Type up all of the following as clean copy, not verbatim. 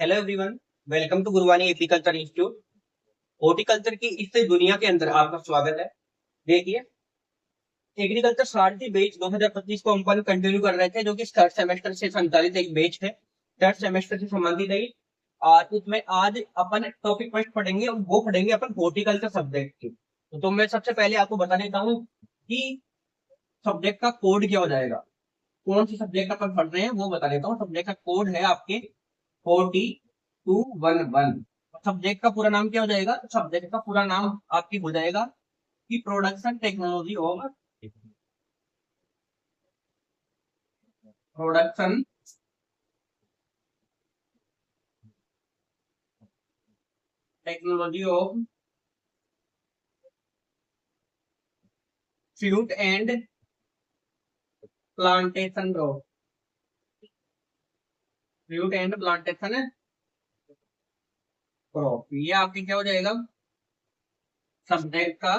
Hello everyone, welcome to Guruvani agriculture institute. Horticulture की इस दुनिया के अंदर आपका स्वागत है। देखिए, एग्रीकल्चर सारथी बैच 2025 को अपन कंटिन्यू कर रहे थे, जो कि थर्ड सेमेस्टर से संचालित एक बैच है। थर्ड सेमेस्टर से संबंधित है। और उसमें आज अपन टॉपिक फर्स्ट पढ़ेंगे और वो पढ़ेंगे अपन हॉर्टिकल्चर सब्जेक्ट की। तो मैं सबसे पहले आपको बता देता हूँ कि सब्जेक्ट का कोड क्या हो जाएगा। कौन सी सब्जेक्ट अपन पढ़ रहे हैं वो बता देता हूँ। सब्जेक्ट का कोड है आपके 4211। सब्जेक्ट का पूरा नाम क्या हो जाएगा? सब्जेक्ट का पूरा नाम आपकी हो जाएगा कि production technology of fruit and plantation crop. Fruit and plantation crop, ये आपकी क्या हो जाएगा? सब्जेक्ट का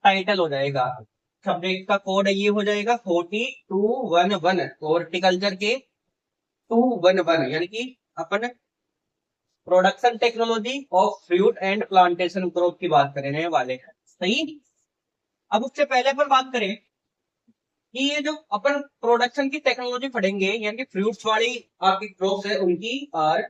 टाइटल हो जाएगा। सब्जेक्ट का कोड ये हो जाएगा 4211। हॉर्टिकल्चर के 211, यानी कि अपन production technology of fruit and plantation crop की बात करने वाले हैं। सही। अब उससे पहले अपन बात करें कि ये जो अपन प्रोडक्शन की टेक्नोलॉजी पढ़ेंगे, यानी कि फ्रूट्स वाली आपकी क्रॉप है उनकी, और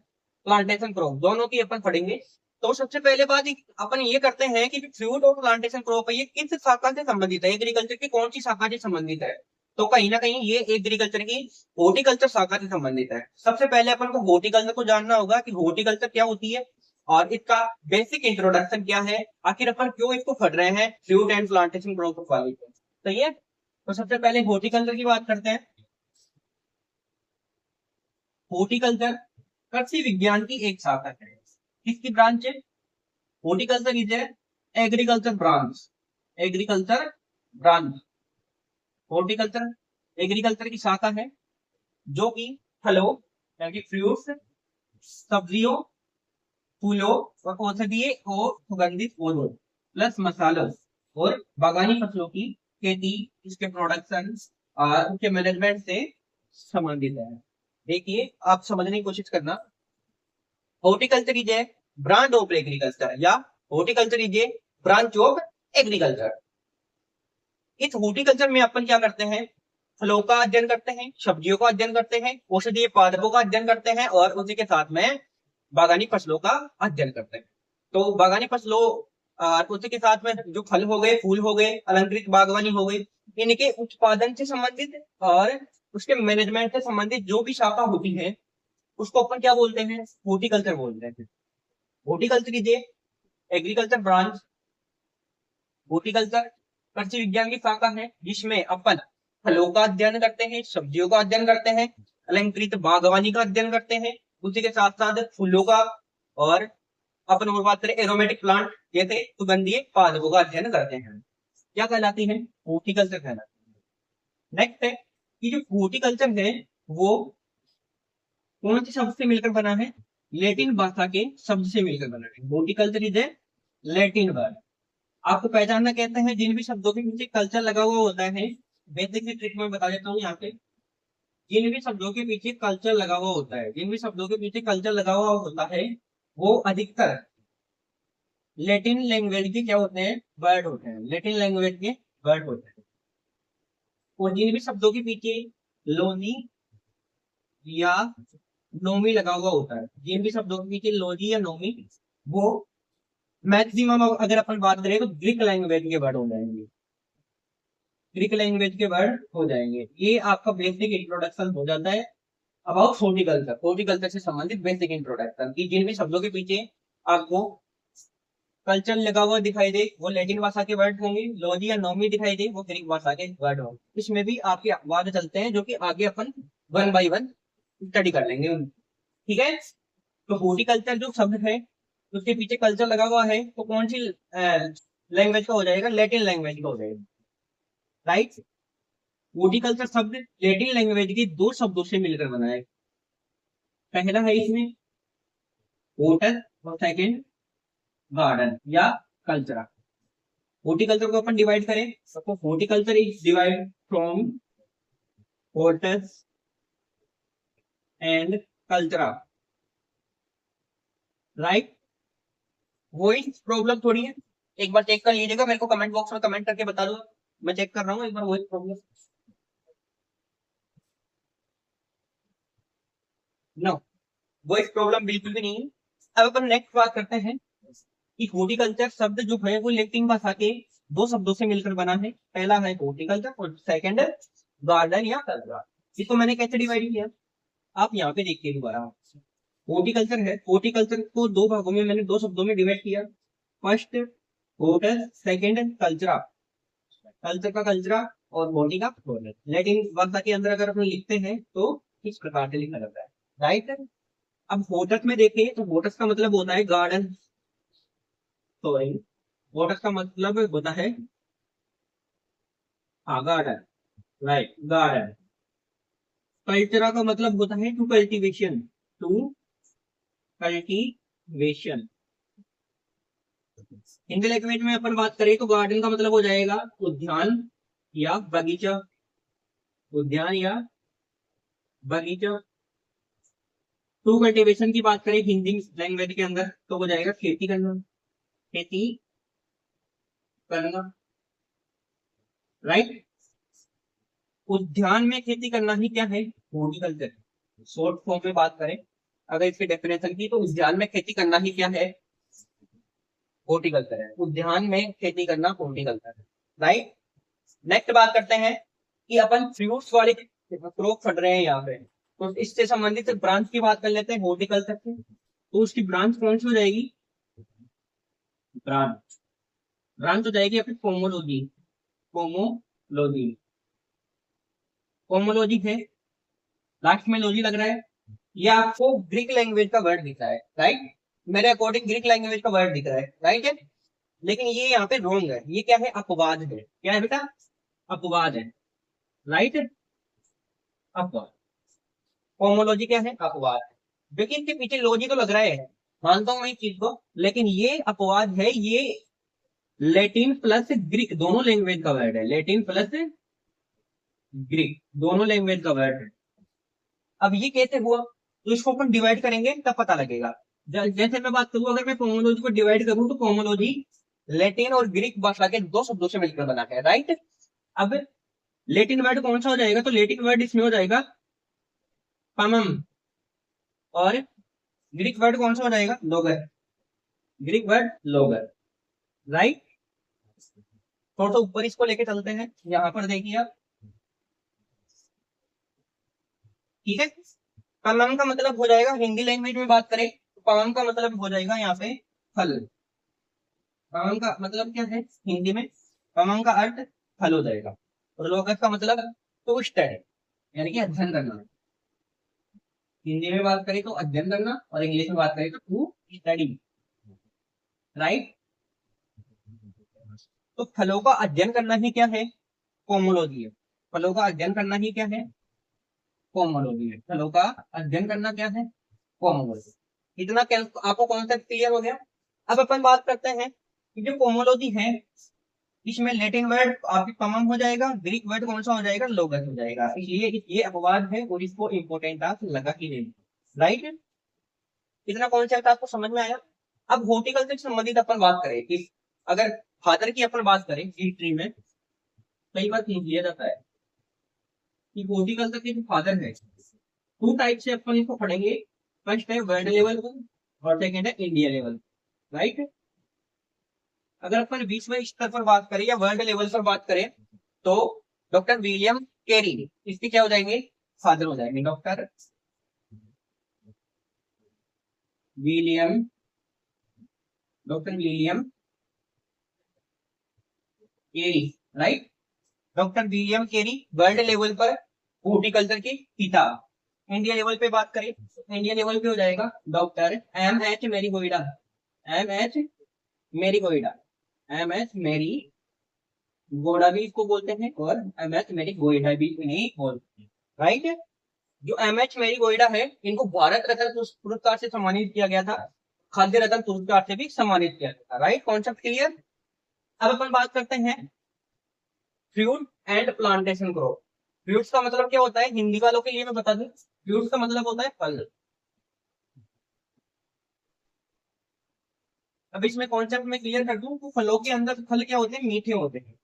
प्लांटेशन क्रॉप दोनों की अपन पढ़ेंगे। तो सबसे पहले बात अपन ये करते हैं कि फ्रूट और प्लांटेशन क्रॉप है, ये किस शाखा से संबंधित है, एग्रीकल्चर की कौन सी शाखा से संबंधित है? तो कहीं ना कहीं ये एग्रीकल्चर की हॉर्टिकल्चर शाखा से संबंधित है। सबसे पहले अपन को हॉर्टिकल्चर को जानना होगा कि हॉर्टिकल्चर क्या होती है और इसका बेसिक इंट्रोडक्शन क्या है, आखिर अपन क्यों इसको पढ़ रहे हैं फ्रूट एंड प्लांटेशन क्रॉप वाली। सही है। तो सबसे पहले हॉर्टिकल्चर की बात करते हैं। हॉर्टिकल्चर कृषि विज्ञान की एक शाखा है। किसकी ब्रांच है? Horticulture is agriculture branch. Agriculture branch. Horticulture agriculture की शाखा है जो कि फलों, यानी फ्रूट्स, सब्जियों, फूलों और औषधीय और सुगंधित पौधों प्लस मसालों और बागानी फसलों की खेती, इसके प्रोडक्शन और उसके मैनेजमेंट से संबंधित है। देखिए, आप समझने की कोशिश करना। Horticulture is a branch of agriculture, या horticulture is a branch of agriculture. इस हॉर्टिकल्चर में अपन क्या करते हैं? फलों का अध्ययन करते हैं, सब्जियों का अध्ययन करते हैं, औषधीय पादपों का अध्ययन करते हैं और उसी के साथ में बागानी फसलों का अध्ययन करते हैं। तो बागानी फसलों और उसी के साथ में जो फल हो गए, फूल हो गए, अलंकृत बागवानी हो गई, इनके उत्पादन से संबंधित और उसके मैनेजमेंट से संबंधित जो भी शाखा होती है उसको अपन क्या बोलते हैं? हॉर्टिकल्चर बोलते हैं। Horticulture is agriculture branch. Horticulture कृषि विज्ञान की शाखा है जिसमें अपन फलों का अध्ययन करते हैं, सब्जियों का अध्ययन करते हैं, अलंकृत बागवानी का अध्ययन करते हैं, उसी के साथ साथ फूलों का, और अपन और बात करें एरोमेटिक प्लांट जैसे सुगंधीय पादपों का अध्ययन करते हैं। क्या कहलाती है? हॉर्टिकल्चर कहलाती है। नेक्स्ट है कि जो हॉर्टिकल्चर है वो कौन से शब्द से मिलकर बना है? लैटिन भाषा के शब्द से मिलकर बना है। Horticulture is A Latin word. आपको पहचानना कहते हैं जिन भी शब्दों के पीछे कल्चर लगा हुआ होता है। बेसिक सी ट्रिक में बता देता हूँ यहाँ पे। जिन भी शब्दों के पीछे कल्चर लगा हुआ होता है, जिन भी शब्दों के पीछे कल्चर लगा हुआ होता है, वो अधिकतर लैटिन लैंग्वेज के क्या होते हैं? वर्ड होते हैं। लैटिन लैंग्वेज के वर्ड होते हैं। और जिन भी शब्दों के पीछे लोनी या नोमी लगा हुआ होता है, जिन भी शब्दों के पीछे लोनी या नोमी, वो मैक्सिमम अगर अपन बात करें तो ग्रीक लैंग्वेज के वर्ड हो जाएंगे। ग्रीक लैंग्वेज के वर्ड हो जाएंगे। ये आपका बेसिक इंट्रोडक्शन हो जाता है अबाउट हॉर्टिकल्चर। हॉर्टिकल्चर से संबंधित बेसिक इंट्रोडक्शन की जिन भी शब्दों के पीछे आपको कल्चर लगा हुआ दिखाई दे वो लैटिन भाषा के वर्ड होंगे, लॉजी या नॉमी दिखाई दे वो ग्रीक भाषा के वर्ड होंगे। इसमें भी आपके अपवाद चलते हैं जो कि आगे अपन वन बाय वन स्टडी कर लेंगे। ठीक है। तो हॉर्टिकल्चर जो शब्द है उसके पीछे कल्चर लगा हुआ है, तो कौन सी लैंग्वेज का हो जाएगा? लैटिन लैंग्वेज का हो जाएगा। राइट। हॉर्टिकल्चर शब्द लैटिन लैंग्वेज के दो शब्दों से मिलकर बना है। पहला है इसमें होटल और सेकंड गार्डन या कल्चर। हॉर्टिकल्चर को अपन डिवाइड करें तो हॉर्टिकल्चर इज डिवाइड फ्रॉम होर्टस एंड कल्चरा, राइट। वही प्रॉब्लम थोड़ी है, एक बार चेक कर लीजिएगा, मेरे को कमेंट बॉक्स में कमेंट करके बता दो, मैं चेक कर रहा हूँ एक बार वही प्रॉब्लम। नो, वही प्रॉब्लम बिल्कुल भी नहीं है। अब अपन नेक्स्ट बात करते हैं कि हॉर्टिकल्चर शब्द जो है वो लैटिन भाषा के दो शब्दों से मिलकर बना है। पहला है हॉर्टिकल्चर और सेकंड है गार्डन या कल्चर। इसको मैंने कैसे डिवाइड किया, आप यहाँ पे देखिए दोबारा। हॉर्टिकल्चर है, हॉर्टिकल्चर को दो भागों में मैंने दो शब्दों में डिवाइड किया। फर्स्ट होटल, सेकंड कल्चरा, कल्चर का कल्चरा और बॉडी का बॉर्डर। लैटिन भाषा के अंदर अगर अपन लिखते हैं तो इस प्रकार से लिखा जाता है, राइट। अब होटस में देखें तो होटस का मतलब होता है गार्डन, सॉरी, होटस का मतलब होता है गार्डन, राइट, गार्डन। कल्चरा का मतलब होता है to cultivation, to cultivation. Hindi language में अपन बात करें तो गार्डन का मतलब हो जाएगा उद्यान या बगीचा, उद्यान या बगीचा। टू कल्टीवेशन की बात करें हिंदी लैंग्वेज के अंदर तो हो जाएगा खेती करना, खेती करना, राइट। उद्यान में खेती करना ही क्या है, हॉर्टिकल्चर। शॉर्ट फॉर्म में बात करें अगर इसके डेफिनेशन की, तो उद्यान में खेती करना ही क्या है, हॉर्टिकल्चर है। उद्यान में खेती करना हॉर्टिकल्चर है, राइट। नेक्स्ट बात करते हैं कि अपन फ्रूट्स वाले क्रॉप पढ़ रहे हैं यहाँ पे, तो इससे संबंधित ब्रांच की बात कर लेते हैं हॉर्टिकल्चर की। तो उसकी ब्रांच कौन सी हो जाएगी, ब्रांच, ब्रांच हो जाएगी अपनी पोमोलॉजी, पोमोलॉजी, पोमोलॉजी है, लास्ट में लॉजी लग रहा है। ये आपको ग्रीक लैंग्वेज का वर्ड दिख रहा है, राइट। मेरे अकॉर्डिंग ग्रीक लैंग्वेज का वर्ड दिख रहा है, राइट है। लेकिन ये यहाँ पे रॉन्ग है, ये क्या है, अपवाद है। क्या है बेटा, अपवाद है, राइट। अपवाद, पोमोलॉजी क्या है, अपवाद है। क्योंकि इसके पीछे लॉजी तो लग रहा है, मानता हूँ मैं इस चीज को, लेकिन ये अपवाद है। ये लैटिन प्लस ग्रीक दोनों लैंग्वेज का वर्ड है, लैटिन प्लस ग्रीक दोनों लैंग्वेज का वर्ड है। अब ये कैसे हुआ, तो इसको अपन डिवाइड करेंगे तब पता लगेगा। जैसे मैं बात करूं, अगर मैं पोमोलॉजी को डिवाइड करूं तो पोमोलॉजी लैटिन और ग्रीक भाषा के दो शब्दों से मिलकर बना है, राइट। अब लैटिन वर्ड कौन सा हो जाएगा, तो लैटिन वर्ड इसमें हो जाएगा पमम, और ग्रीक वर्ड कौन सा हो जाएगा, Logar, Greek word Logar, right. थोड़ा सा ऊपर इसको लेके चलते हैं, यहाँ पर देखिए आप, ठीक है। पमम का मतलब हो जाएगा, हिंदी लैंग्वेज में बात करें तो पमम का मतलब हो जाएगा यहाँ पे फल। पमम का मतलब क्या है हिंदी में, पमम का अर्थ फल हो जाएगा। और लोकस का मतलब टू स्टडी, यानी कि अध्ययन करना। हिंदी में बात करें तो अध्ययन करना, और इंग्लिश में बात करें तो टू स्टडी, राइट। तो फलों का अध्ययन करना ही क्या है, पोमोलॉजी है। फलों का अध्ययन करना ही क्या है, पोमोलॉजी है। फलों का अध्ययन करना क्या है, पोमोलॉजी। इतना आपको कॉन्सेप्ट क्लियर हो गया। अब अपन बात करते हैं कि जो पोमोलॉजी है, इसमें लैटिन वर्ड आपकी पमम हो जाएगा, ग्रीक वर्ड कौन सा हो जाएगा, लोगस हो जाएगा। इसलिए ये अपवाद है और इसको इंपोर्टेंट आप लगा ही नहीं, राइट। इतना कॉन्सेप्ट आपको समझ में आया। अब हॉर्टिकल्चर से संबंधित अपन बात करें कि अगर फादर की अपन बात करें हिस्ट्री में, कई बार पूछ लिया जाता है कि हॉर्टिकल्चर के जो फादर है, टू टाइप से अपन इसको पढ़ेंगे। फर्स्ट है वर्ल्ड लेवल और सेकेंड है इंडिया लेवल, राइट। अगर अपन विश्व स्तर पर बात करें या वर्ल्ड लेवल पर बात करें तो डॉक्टर विलियम कैरी इसके क्या हो जाएंगे, फादर हो जाएंगे। Doctor William, doctor William Carey, right. Doctor William Carey world level पर हॉर्टिकल्चर के पिता। इंडिया लेवल पे बात करें तो इंडिया लेवल पे हो जाएगा डॉक्टर एम एच मेरी गोइडा, एम एच मेरी गोइडा, एम एच मेरी गोड़ा भी इसको बोलते हैं, और एम एच मेरी गोइडा भी इन्हें बोलते हैं, राइट। जो एम एच मेरी गोइडा है, इनको भारत रत्न पुरस्कार से सम्मानित किया गया था, खाद्य रत्न पुरस्कार से भी सम्मानित किया गया था, राइट। Concept clear. अब अपन बात करते हैं fruit and plantation crop. Fruits का मतलब क्या होता है, हिंदी वालों के लिए मैं बता दूं, फ्रूट्स का मतलब होता है फल, अब इसमें कॉन्सेप्ट में क्लियर कर दूं तो फलों के अंदर फल क्या होते हैं, मीठे होते हैं।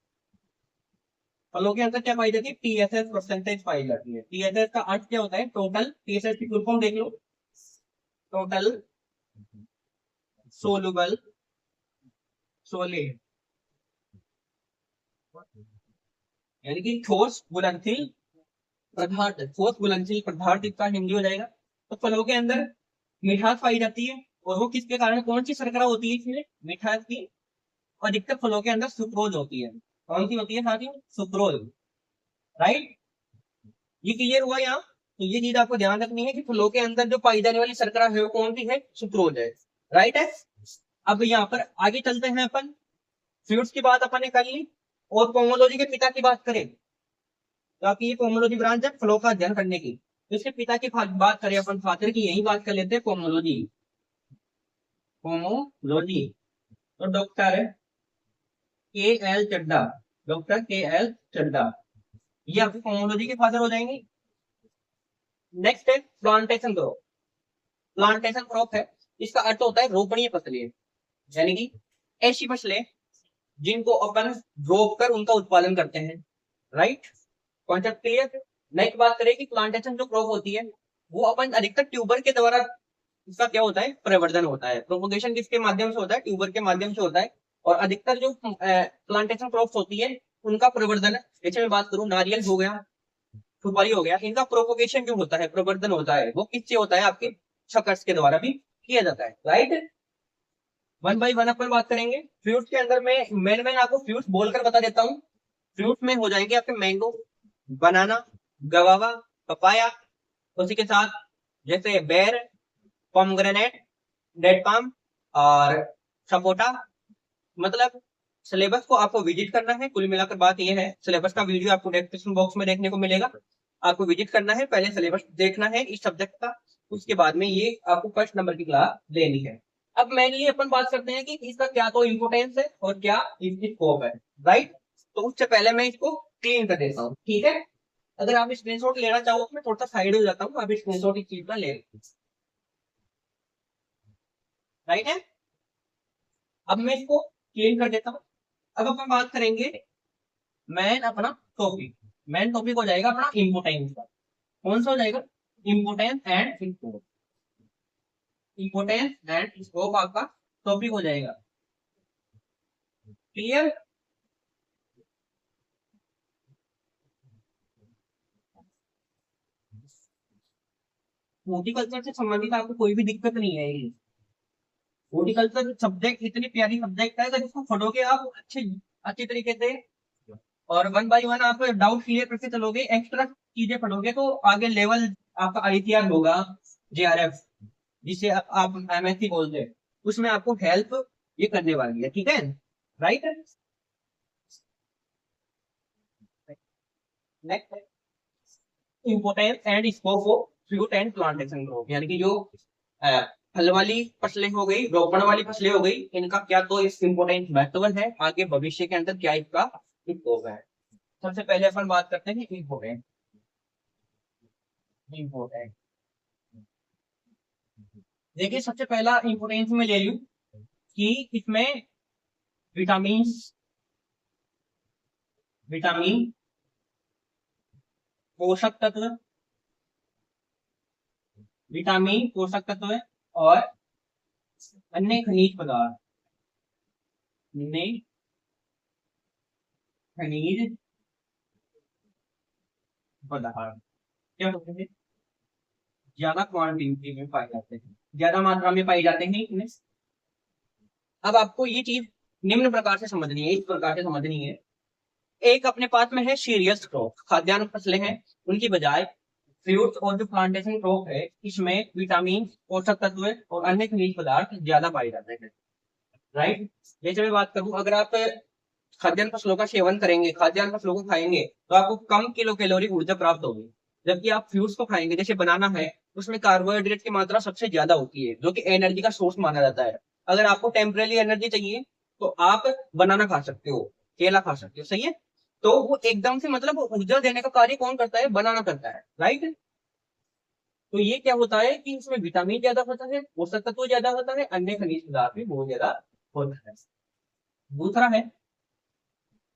फलों के अंदर क्या पाई जाती है, टीएसएस परसेंटेज पाई जाती है। टीएसएस का अर्थ क्या होता है, टोटल, टीएसएस की फुल फॉर्म देख लो, टोटल सोलुबल सोलिड, यानी कि ठोस घुलनशील पदार्थ, ठोस घुलनशील पदार्थ इसका हिंदी हो जाएगा। तो फलों के अंदर मिठास पाई जाती है, और वो किसके कारण, कौन सी शर्करा होती है इसमें, मिठास की। और अधिकतर फलों के अंदर सुक्रोज होती है। कौन सी होती है साथियों, सुक्रोज। राइट, ये क्लियर हुआ यहाँ। तो ये चीज आपको ध्यान रखनी है कि फलों के अंदर जो पाई जाने वाली शर्करा है वो कौन सी है, सुक्रोज है। राइट है। अब यहाँ पर आगे चलते हैं अपन, फ्रूट्स की बात अपन ने कर ली, और पोमोलॉजी के पिता की बात करें, तो आपकी ये पोमोलॉजी ब्रांच है फलों का अध्ययन करने की। तो इसके पिता की बात करें अपन, फादर की यही बात कर लेते हैं, पोमोलॉजी, पोमोलॉजी। तो डॉक्टर के एल चड्डा, डॉक्टर के एल चड्डा, ये आपकी पोमोलॉजी के फादर हो जाएंगे। नेक्स्ट है प्लांटेशन क्रॉप। प्लांटेशन क्रॉप है, इसका अर्थ होता है रोपणीय फसलें, यानी कि ऐसी फसलें जिनको अपन रोप कर उनका उत्पादन करते हैं। Right, concept clear. नेक्स्ट बात करें कि प्लांटेशन जो क्रॉप होती है वो अपन अधिकतर ट्यूबर के द्वारा, इसका क्या होता है, प्रवर्धन होता है। प्रोपोगेशन किसके माध्यम से होता है, ट्यूबर के माध्यम से होता है। और अधिकतर जो प्लांटेशन क्रॉप्स होती है उनका प्रवर्धन, जैसे मैं बात करूं नारियल हो गया, सुपारी हो गया, इनका प्रोपोगेशन जो होता है, प्रवर्धन होता है, वो किससे होता है, आपके शकर्स के द्वारा भी किया जाता है। राइट, वन बाई वन अपन बात करेंगे। फ्रूट के अंदर में मैं आपको फ्रूट बोलकर बता देता हूँ। फ्रूट में हो जाएंगे आपके मैंगो, बनाना, गवावा, पपाया, उसी के साथ जैसे बेर, पोमग्रेनेट, डेड पाम और सपोटा। मतलब सिलेबस को आपको विजिट करना है। कुल मिलाकर बात यह है, सिलेबस का वीडियो आपको डिस्क्रिप्शन बॉक्स में देखने को मिलेगा। आपको विजिट करना है, पहले सिलेबस देखना है इस सब्जेक्ट का, उसके बाद में ये आपको फर्स्ट नंबर की क्लास लेनी है। अब मेनली अपन बात करते हैं कि इसका क्या तो इम्पोर्टेंस है और क्या इसकी स्कोप है। राइट, तो उससे पहले मैं इसको क्लीन कर देता हूँ, ठीक है। अगर आप स्क्रीनशॉट लेना चाहो तो मैं थोड़ा सा साइड हो जाता हूँ, आप स्क्रीनशॉट इस चीज का ले। राइट है, अब मैं इसको क्लीन कर देता हूँ। अब अपन बात करेंगे मैन अपना टॉपिक, मैन टॉपिक हो जाएगा अपना इम्पोर्टेंस का। कौन सा हो जाएगा, importance and scope. Importance and scope आपका टॉपिक हो जाएगा। क्लियर, हॉर्टिकल्चर से संबंधित आपको कोई भी दिक्कत नहीं आएगी। हॉर्टिकल्चर सब्जेक्ट इतनी प्यारी सब्जेक्ट है, अगर इसको पढ़ोगे आप अच्छी तरीके से, और वन बाय वन आप डाउट क्लियर करके चलोगे, एक्स्ट्रा चीजें पढ़ोगे, तो आगे लेवल आपका आईटीआर होगा, जेआरएफ, जिसे आप एमएससी बोलते हैं, उसमें आपको हेल्प ये करने वाली है। ठीक है, right. Next, importance and scope of fruit and plantation growth, यानी कि जो फल वाली फसलें हो गई, रोपण वाली फसलें हो गई, इनका क्या तो इस इम्पोर्टेंस महत्व है, आगे भविष्य के अंदर क्या इसका स्कोप है। सबसे पहले अपन बात करते हैं इम्पोर्टेंट, इम्पोर्टेंट देखिए, सबसे पहला इम्पोर्टेंस में ले लूं कि इसमें विटामिन, विटामिन, पोषक तत्व, विटामिन पोषक तत्व और अन्य खनिज पदार्थ, अन्य खनिज पदार्थ क्या होते हैं, ज्यादा क्वांटिटी में पाए जाते हैं, ज्यादा मात्रा में पाए जाते हैं इनमें। अब आपको ये चीज निम्न प्रकार से समझनी है, इस प्रकार से समझनी है। एक अपने पास में है सीरियस क्रॉप, खाद्यान्न फसलें हैं, उनकी बजाय फ्रूट्स और जो प्लांटेशन क्रॉप है इसमें विटामिन, पोषक तत्व और अन्य खनिज पदार्थ ज्यादा पाए जाते हैं। राइट, जैसे मैं बात करूं, अगर आप खाद्यान्न फसलों का सेवन करेंगे, खाद्यान्न फसलों को खाएंगे, तो आपको कम किलो कैलोरी ऊर्जा प्राप्त होगी। जबकि आप फ्रूट्स को खाएंगे, जैसे बनाना है, उसमें कार्बोहाइड्रेट की मात्रा सबसे ज्यादा होती है, जो कि एनर्जी का सोर्स माना जाता है। अगर आपको टेम्परेरी एनर्जी चाहिए तो आप बनाना खा सकते हो, केला खा सकते हो, सही है। तो वो एकदम से मतलब ऊर्जा देने का कार्य कौन करता है, बनाना करता है। राइट, तो ये क्या होता है कि इसमें विटामिन ज्यादा होता है, पोषक तत्व ज्यादा होता है, अन्य खनिज पदार्थ भी बहुत ज्यादा होता है। दूसरा है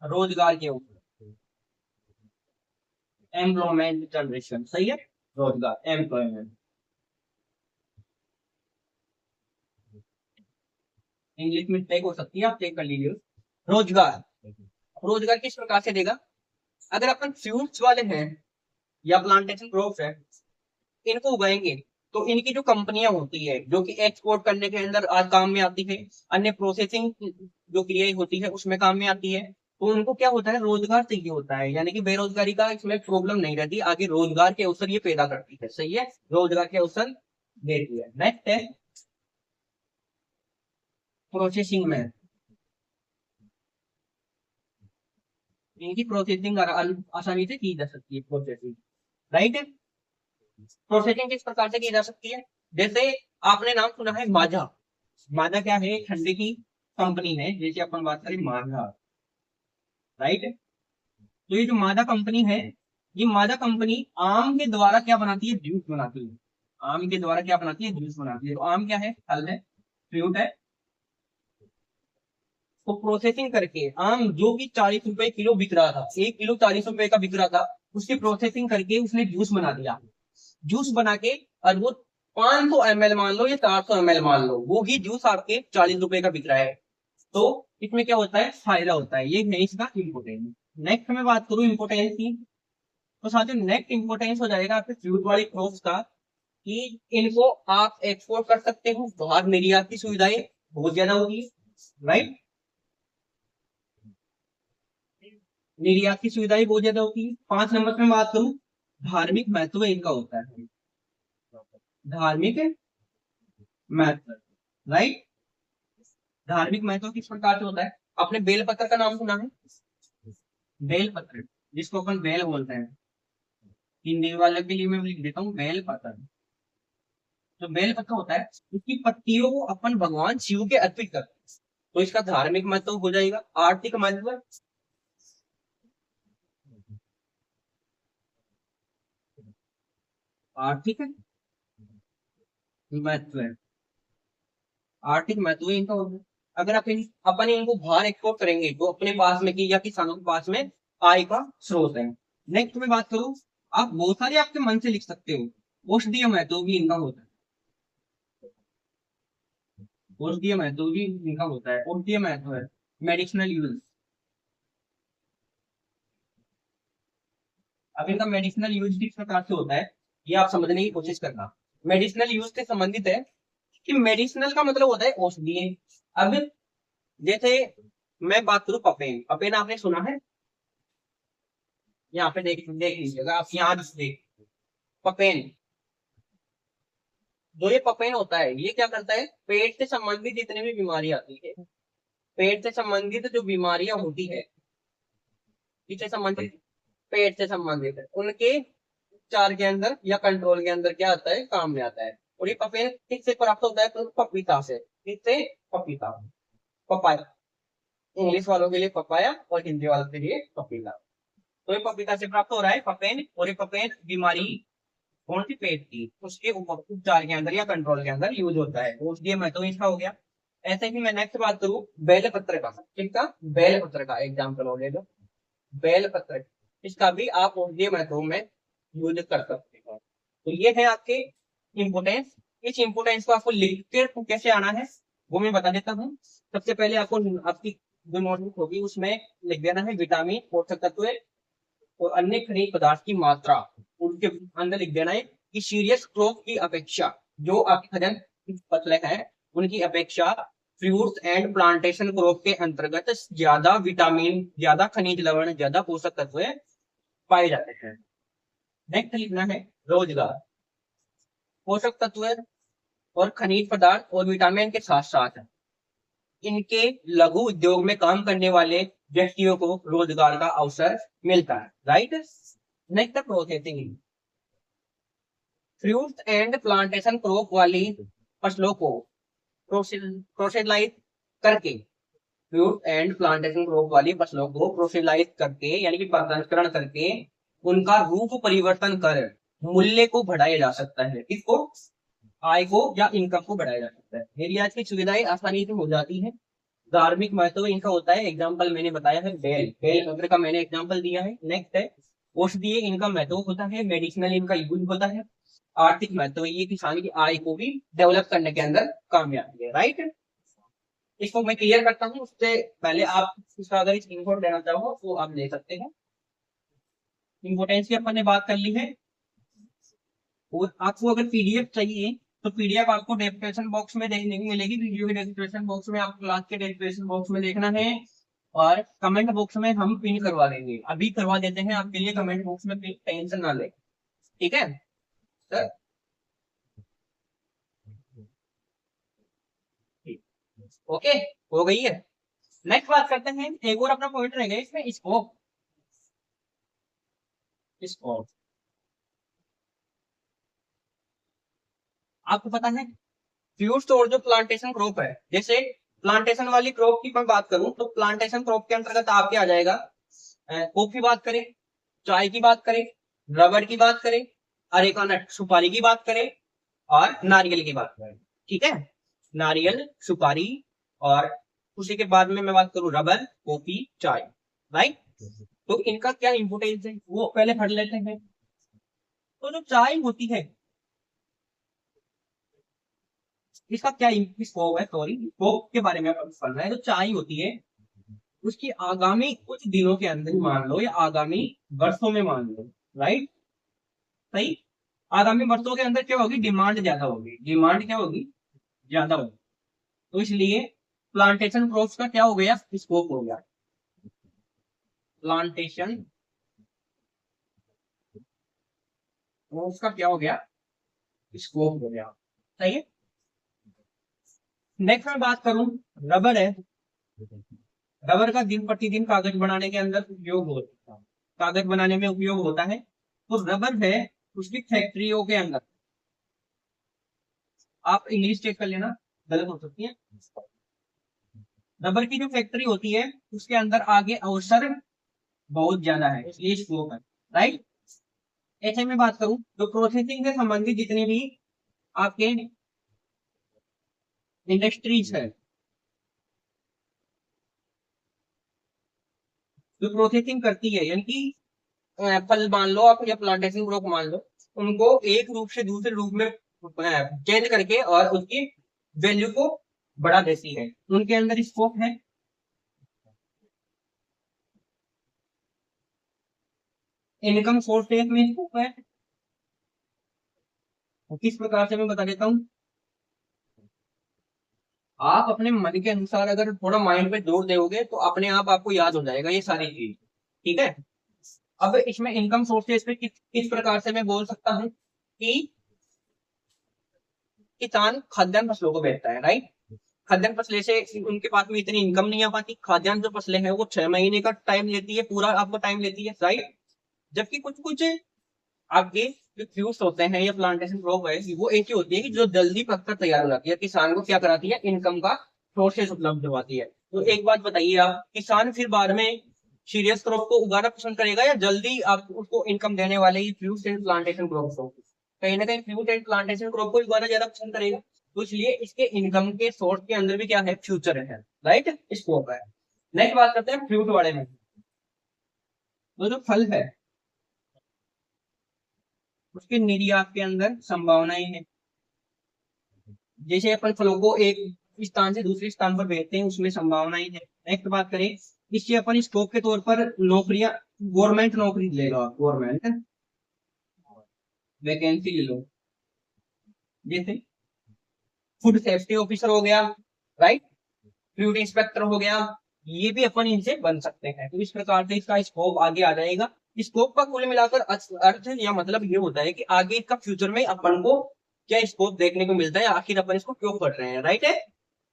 रोजगार के ऊपर, एम्प्लॉयमेंट जनरेशन, सही है, रोजगार, एम्प्लॉयमेंट, इंग्लिश मिस्टेक हो सकती है, आप चेक कर लीजिए। रोजगार, रोजगार किस प्रकार से देगा? अगर अपन फ्रूट्स वाले हैं या प्लांटेशन क्रॉप्स है, इनको उगाएंगे तो इनकी जो कंपनियां होती है जो कि एक्सपोर्ट करने के अंदर आज काम में आती है, अन्य प्रोसेसिंग जो क्रियाएं होती है उसमें काम में आती है, तो उनको क्या होता है, रोजगार चाहिए होता है, यानी कि बेरोजगारी का इसमें प्रॉब्लम नहीं रहती, आगे रोजगार के अवसर ये पैदा करती है, सही है, रोजगार के अवसर देती है। नेक्स्ट है प्रोसेसिंग में, इनकी प्रोसेसिंग आसानी से की जा सकती है, प्रोसेसिंग, राइट। प्रोसेसिंग किस प्रकार से की जा सकती है? जैसे आपने नाम सुना है माजा, माजा क्या है, ठंडे की कंपनी है, जैसे अपन बात करें माजा, राइट। तो ये जो माजा कंपनी है, ये माजा कंपनी आम के द्वारा क्या बनाती है, जूस बनाती है, आम के द्वारा क्या बनाती है, जूस बनाती है। तो आम क्या है, फल है, फ्रूट है, तो प्रोसेसिंग करके आम जो कि 40 रुपए किलो बिक रहा था, 1 किलो 40 रुपए का बिक रहा था, उसकी प्रोसेसिंग करके उसने जूस बना दिया, जूस बना के, और वो 500 ml मान लो या 400 ml मान लो, वो ही जूस आपके 40 रुपए का बिक रहा है, तो इसमें क्या होता है, फायदा होता है, ये है इसका इम्पोर्टेंस। नेक्स्ट में बात करूं इम्पोर्टेंस की, तो साथियों नेक्स्ट इम्पोर्टेंस हो जाएगा आपके फ्रूट वाली क्रॉप्स का, कि इनको आप एक्सपोर्ट कर सकते हो, बाहर निर्यात की सुविधाएं बहुत ज्यादा होगी, राइट, निर्यात की सुविधाएं बहुत ज्यादा होती है। 5 नंबर पे बात करूं, धार्मिक महत्व इनका होता है, धार्मिक महत्व, राइट, धार्मिक महत्व किस प्रकार से होता है? आपने बेलपत्र का नाम सुना है, बेलपत्र, जिसको अपन बेल बोलते हैं, हिंदी वाले के लिए मैं लिख देता हूँ बेलपत्र। जो बेलपत्र होता है, उसकी पत्तियों को अपन भगवान शिव के अर्पित करते हैं, तो इसका धार्मिक महत्व हो जाएगा। आर्थिक महत्व, आर्थिक महत्व है, आर्थिक महत्व इनका होगा। अगर अपन इनको बाहर एक्सपोर्ट करेंगे तो अपने पास में की या किसानों के पास में आय का स्रोत है। नेक्स्ट में बात करूं, आप बहुत सारे आपके मन से लिख सकते हो, औषधीय महत्व भी इनका होता है, औषधीय महत्व भी इनका होता है, औषधीय महत्व है, मेडिसिनल यूज। अब इनका मेडिसिनल यूज किस प्रकार से होता है, ये आप समझने की कोशिश करना। मेडिसिनल यूज से संबंधित है कि मेडिसिनल का मतलब होता है औषधीय। अब जैसे मैं बात करूं पपेन, पपेन आपने सुना है, यहाँ पे देख देख लीजिएगा आप, यहाँ देख, पपेन, जो ये पपेन होता है, ये क्या करता है, पेट से संबंधित जितनी भी बीमारी आती है, पेट से संबंधित जो बीमारियां होती है, किससे संबंधित, पेट से संबंधित है, उनके उपचार के अंदर या कंट्रोल के अंदर क्या आता है, काम में आता है। और ये पपेन किससे प्राप्त होता है, तो पपीता से, किससे, पपीता, पपाया, इंग्लिश वालों के लिए पपाया और हिंदी वालों के लिए पपीता, तो ये पपीता से प्राप्त हो रहा है पपेन। और ये पपेन बीमारी कौन सी, पेट की, उसके उपचार के अंदर या कंट्रोल के अंदर यूज होता है, तो उसलिए मैं तो इसका हो गया। ऐसे ही मैं नेक्स्ट बात करूं बेलपत्र का, किसका, बेलपत्र का एग्जाम्पल हो गया, बेलपत्र, इसका भी आप औषधीय महत्व में यूज कर सकते हो। तो ये है आपके इम्पोर्टेंस। इस इम्पोर्टेंस को आपको लिख के कैसे आना है वो मैं बता देता हूँ। सबसे पहले आपको आपकी जो नोटबुक होगी उसमें लिख देना है विटामिन, पोषक तत्व और अन्य खनिज पदार्थ की मात्रा, उनके अंदर लिख देना है कि सीरियस क्रॉप की अपेक्षा, जो आपके खजन पतले हैं उनकी अपेक्षा फ्रूट्स एंड प्लांटेशन क्रॉप के अंतर्गत ज्यादा विटामिन, ज्यादा खनिज लवण, ज्यादा पोषक तत्व पाए जाते हैं। नेक्स्ट लिखना है रोजगार, पोषक तत्व और खनिज पदार्थ और विटामिन के साथ साथ इनके लघु उद्योग में काम करने वाले व्यक्तियों को रोजगार का अवसर मिलता है, right. Next processing, fruit and plantation crop वाली फसलों को प्रोसेसलाइज करके, फ्रूट एंड प्लांटेशन क्रॉप वाली फसलों को प्रोसेसलाइज करके यानी कि प्रसंस्करण करके उनका रूप परिवर्तन कर मूल्य को बढ़ाया जा सकता है, इसको, आय को या इनकम को बढ़ाया जा सकता है। निर्यात की सुविधाएं आसानी से हो जाती है, धार्मिक महत्व इनका होता है, एग्जाम्पल मैंने बताया है, बेल बेल वगैरह का मैंने एग्जाम्पल दिया है। नेक्स्ट है औषधीय, इनका महत्व होता है, मेडिसिनल इनका यूज होता है। आर्थिक महत्व ये किसान की आय को भी डेवलप करने के अंदर कामयाबी है, राइट। इसको मैं क्लियर करता हूँ, उससे पहले आप इसका अगर इन्फो देना चाहो तो आप ले सकते हैं। इम्पोर्टेंस की अपन ने बात कर ली है। और आपको अगर पीडीएफ चाहिए तो पीडीएफ आपको डिस्क्रिप्शन बॉक्स में देखने को मिलेगी, वीडियो के डिस्क्रिप्शन बॉक्स में, आपको क्लास के डिस्क्रिप्शन बॉक्स में देखना है, और कमेंट बॉक्स में हम पिन करवा देंगे, अभी करवा देते हैं आपके लिए, कमेंट बॉक्स में टेंशन ना ले, ठीक है सर। ओके, हो गई है। नेक्स्ट बात करते हैं, एक और अपना पॉइंट रहेगा इसमें, स्कोप। स्कोप आपको पता है, फ्यूज और जो प्लांटेशन क्रॉप है, जैसे प्लांटेशन वाली क्रॉप की मैं बात करूं तो प्लांटेशन क्रॉप के अंतर्गत आपके आ जाएगा कॉफी बात करें, चाय की बात करें, रबड़ की बात करें, अरेका नट सुपारी की बात करें, और नारियल की बात करें, ठीक है। नारियल, सुपारी, और उसी के बाद में मैं बात करूं रबर, कॉफी, चाय, राइट। तो इनका क्या इंपोर्टेंस है वो पहले पढ़ लेते हैं। तो जो चाय होती है इसका क्या स्कोप है, सॉरी स्कोप के बारे में अपन पढ़ रहे हैं। तो चाय होती है, उसकी आगामी कुछ दिनों के अंदर मान लो या आगामी वर्षों में मान लो, राइट, सही। आगामी वर्षों के अंदर क्या होगी, डिमांड ज्यादा होगी, डिमांड क्या होगी, ज्यादा होगी। तो इसलिए प्लांटेशन क्रॉप्स का क्या हो गया, स्कोप हो गया, प्लांटेशन क्रॉप्स का क्या हो गया, स्कोप हो गया, सही है। नेक्स्ट मैं बात करूं, रबर है, रबर का दिन प्रतिदिन कागज बनाने के अंदर उपयोग होता है, कागज बनाने में उपयोग होता है। तो रबर है, उसकी फैक्ट्रियों के अंदर, आप इंग्लिश चेक कर लेना, गलत हो सकती है। रबर की जो फैक्ट्री होती है उसके अंदर आगे अवसर बहुत ज्यादा है, इसलिए स्कोप है, राइट। ऐसे में बात करूं तो प्रोसेसिंग से संबंधित जितनी भी आपके इंडस्ट्रीज है, जो प्रोसेसिंग करती है, यानी कि एप्पल मान लो आप या प्लांटेशन ग्रुप मान लो, उनको एक रूप से दूसरे रूप में चेंज करके और उसकी वैल्यू को बढ़ा देती है, उनके अंदर स्कोप है। इनकम सोर्सेज में स्कोप है, किस प्रकार से मैं बता देता हूँ। आप अपने मन के अनुसार अगर थोड़ा माइंड पे जोर दोगे तो अपने आप आपको याद हो जाएगा ये सारी चीज, ठीक है। अब इसमें इनकम सोर्सेज पे किस प्रकार से मैं बोल सकता हूँ कि किसान खाद्यान्न फसलों को बेचता है, राइट। खाद्यान्न फसलें से उनके पास में इतनी इनकम नहीं आ पाती, खाद्यान्न जो फसलें हैं वो 6 महीने का टाइम लेती है, पूरा आपको टाइम लेती है, राइट। जबकि कुछ कुछ आपके जो फ्यूज होते हैं या प्लांटेशन क्रॉप है वो एक ही होती है कि जो जल्दी पककर तैयार हो जाती है, किसान को क्या कराती है, इनकम का सोर्सेज उपलब्ध करवाती है। तो एक बात बताइए आप, किसान फिर बाद में सीरियस क्रॉप को उगाना पसंद करेगा या जल्दी आप उसको इनकम देने वाले फ्यूज एंड प्लांटेशन क्रॉप को, कहीं ना कहीं फ्यूज एंड प्लांटेशन क्रॉप को उगाना ज्यादा पसंद करेगा। तो इसलिए इसके इनकम के सोर्स के अंदर भी क्या है, फ्यूचर है, राइट, स्कोप है। नेक्स्ट बात करते हैं फ्रूट वाले में। तो जो फल है उसके निर्यात के अंदर संभावनाएं हैं, जैसे अपन फलों को एक स्थान से दूसरे स्थान पर भेजते हैं उसमें संभावनाएं है। नेक्स्ट बात करें, इससे अपन स्कोप के तौर पर नौकरियां, गवर्नमेंट नौकरी ले लो आप, गवर्नमेंट वैकेंसी ले लो, जैसे फूड सेफ्टी ऑफिसर हो गया, राइट, फूड इंस्पेक्टर हो गया, ये भी अपन इनसे बन सकते हैं। तो इस प्रकार से इसका स्कोप आगे आ जाएगा। स्कोप का कुल मिलाकर अर्थ या मतलब ये होता है कि आगे इसका फ्यूचर में अपन को क्या स्कोप देखने को मिलता है, आखिर अपन इसको क्यों पढ़ रहे हैं, राइट है।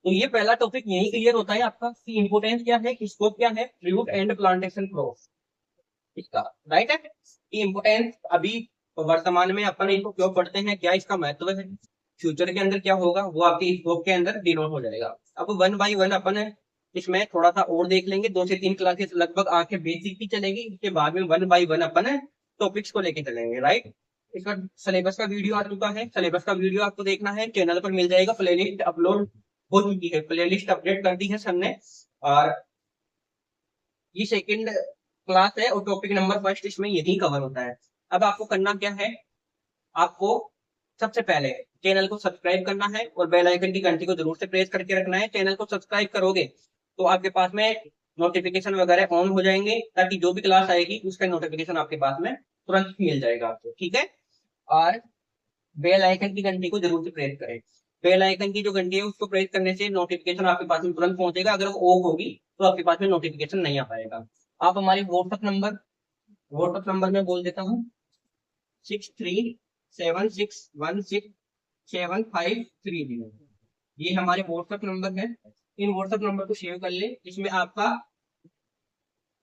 तो ये पहला टॉपिक यही क्लियर होता है आपका कि इंपोर्टेंस क्या है, स्कोप क्या है, फ्रूट एंड प्लांटेशन क्रॉप इसका, राइट है। इंपोर्टेंस अभी वर्तमान में अपन इसको क्यों पढ़ते हैं, क्या इसका महत्व है, फ्यूचर के अंदर क्या होगा, वो आपके स्कोप के अंदर डिनोट हो जाएगा। अब वन बाई वन अपन इसमें थोड़ा सा और देख लेंगे, 2 से 3 क्लासेस लगभग आके बेसिक की चलेगी, इसके बाद में one by one upon topics को लेके चलेंगे, राइट। इसका सिलेबस का वीडियो आ चुका है, सिलेबस का वीडियो आपको देखना है चैनल पर मिल जाएगा, प्लेलिस्ट अपलोड हो चुकी है, प्लेलिस्ट अपडेट कर दी है सर ने। और ये सेकंड क्लास है और टॉपिक नंबर फर्स्ट इसमें यही कवर होता है। अब आपको करना क्या है, आपको सबसे पहले चैनल को सब्सक्राइब करना है और बेल आइकन की घंटी को जरूर से प्रेस करके रखना है। चैनल को सब्सक्राइब करोगे तो आपके पास में नोटिफिकेशन वगैरह ऑन हो जाएंगे, ताकि जो भी क्लास आएगी उसका नोटिफिकेशन आपके पास में तुरंत मिल जाएगा आपको, ठीक है। और बेल आइकन की घंटी को जरूर से प्रेस करें। बेल आइकन की जो घंटी है उसको प्रेस करने से नोटिफिकेशन आपके पास में तुरंत पहुंचेगा। अगर वो ऑफ होगी तो आपके पास में नोटिफिकेशन नहीं आ पाएगा। आप हमारी व्हाट्सएप नंबर में बोल देता हूँ 6376167530। ये हमारे व्हाट्सएप नंबर है। इन व्हाट्सएप नंबर को शेयर कर ले। इसमें आपका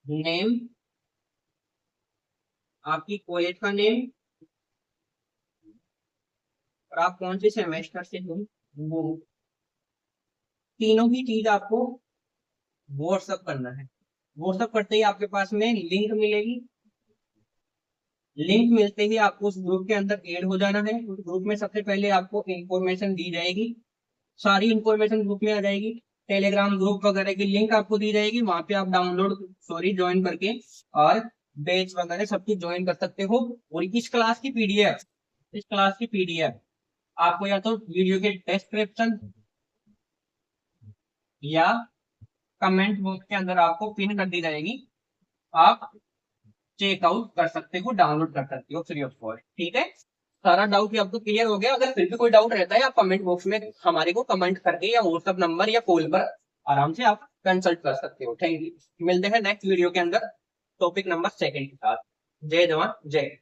नेम, आपकी कॉलेज का नेम और आप कौन से सेमेस्टर से हो, वो तीनों ही चीज आपको व्हाट्सएप करना है। व्हाट्सएप करते ही आपके पास में लिंक मिलेगी। लिंक मिलते ही आपको उस ग्रुप के अंदर ऐड हो जाना है। उस ग्रुप में सबसे पहले आपको इंफॉर्मेशन दी जाएगी, सारी इंफॉर्मेशन ग्रुप में आ जाएगी। टेलीग्राम ग्रुप वगैरह की लिंक आपको दी जाएगी, वहां पे आप ज्वाइन करके और बैच वगैरह सब कुछ ज्वाइन कर सकते हो। और इस क्लास की पीडीएफ आपको या तो वीडियो के डिस्क्रिप्शन या कमेंट बॉक्स के अंदर आपको पिन कर दी जाएगी। आप चेकआउट कर सकते हो, डाउनलोड कर सकते हो फ्री ऑफ कॉस्ट, ठीक है। सारा डाउट भी आपको क्लियर हो गया। अगर फिर भी कोई डाउट रहता है आप कमेंट बॉक्स में हमारे को कमेंट करके या व्हाट्सएप नंबर या कॉल पर आराम से आप कंसल्ट कर सकते हो। Thank you. मिलते हैं नेक्स्ट वीडियो के अंदर टॉपिक नंबर 2 के साथ। जय जवान जय